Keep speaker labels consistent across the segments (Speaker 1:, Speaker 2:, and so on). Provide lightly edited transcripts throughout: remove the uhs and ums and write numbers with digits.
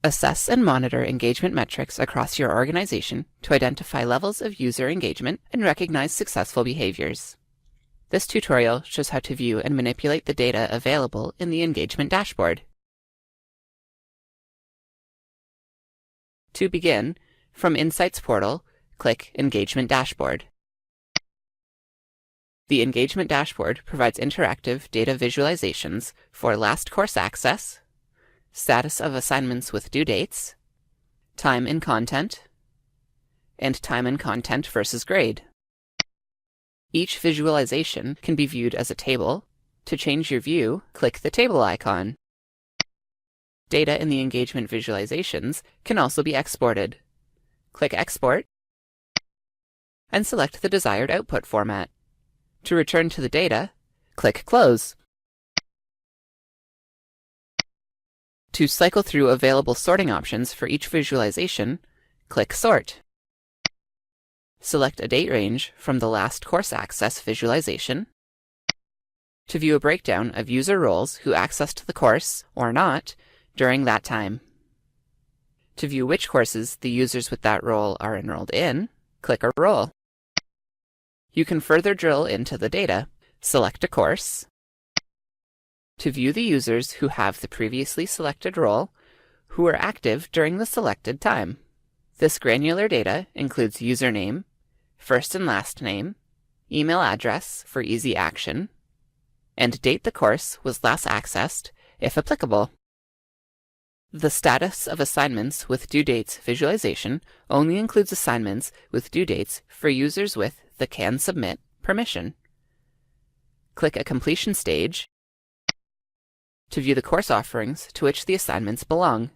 Speaker 1: Assess and monitor engagement metrics across your organization to identify levels of user engagement and recognize successful behaviors. This tutorial shows how to view and manipulate the data available in the engagement dashboard. To begin, from Insights portal, click Engagement Dashboard. The Engagement Dashboard provides interactive data visualizations for last course access, status of assignments with due dates, time and content, and time and content versus grade. Each visualization can be viewed as a table. To change your view, click the table icon. Data in the engagement visualizations can also be exported. Click Export and select the desired output format. To return to the data, click Close. To cycle through available sorting options for each visualization, click Sort. Select a date range from the last course access visualization. To view a breakdown of user roles who accessed the course or not during that time. To view which courses the users with that role are enrolled in, click a role. You can further drill into the data. Select a course. To view the users who have the previously selected role, who are active during the selected time. This granular data includes username, first and last name, email address for easy action, and date the course was last accessed, if applicable. The status of assignments with due dates visualization only includes assignments with due dates for users with the Can Submit permission. Click a completion stage to view the course offerings to which the assignments belong.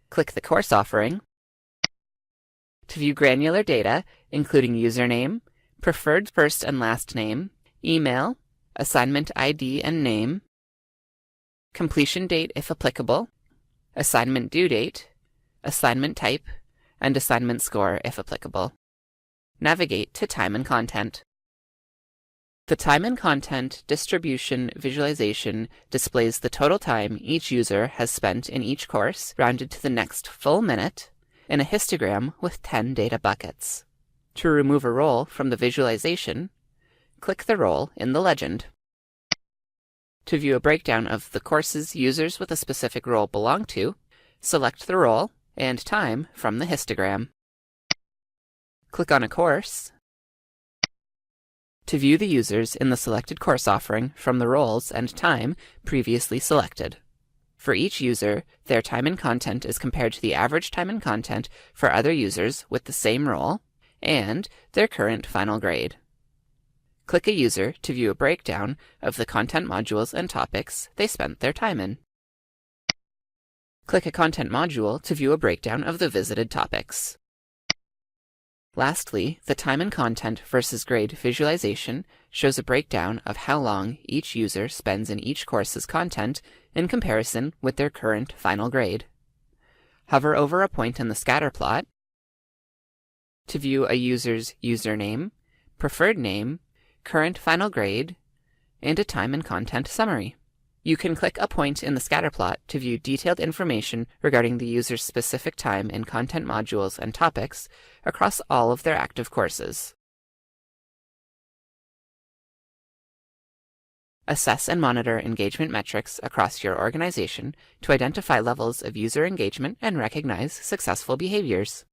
Speaker 1: Click the course offering to view granular data, including username, preferred first and last name, email, assignment ID and name, completion date if applicable, assignment due date, assignment type, and assignment score if applicable. Navigate to time and content. The time and content distribution visualization displays the total time each user has spent in each course, rounded to the next full minute, in a histogram with 10 data buckets. To remove a role from the visualization, click the role in the legend. To view a breakdown of the courses users with a specific role belong to, select the role and time from the histogram. Click on a course to view the users in the selected course offering from the roles and time previously selected. For each user, their time and content is compared to the average time and content for other users with the same role and their current final grade. Click a user to view a breakdown of the content modules and topics they spent their time in. Click a content module to view a breakdown of the visited topics. Lastly, the time and content versus grade visualization shows a breakdown of how long each user spends in each course's content in comparison with their current final grade. Hover over a point in the scatter plot to view a user's username, preferred name, current final grade, and a time and content summary. You can click a point in the scatter plot to view detailed information regarding the user's specific time in content modules and topics across all of their active courses. Assess and monitor engagement metrics across your organization to identify levels of user engagement and recognize successful behaviors.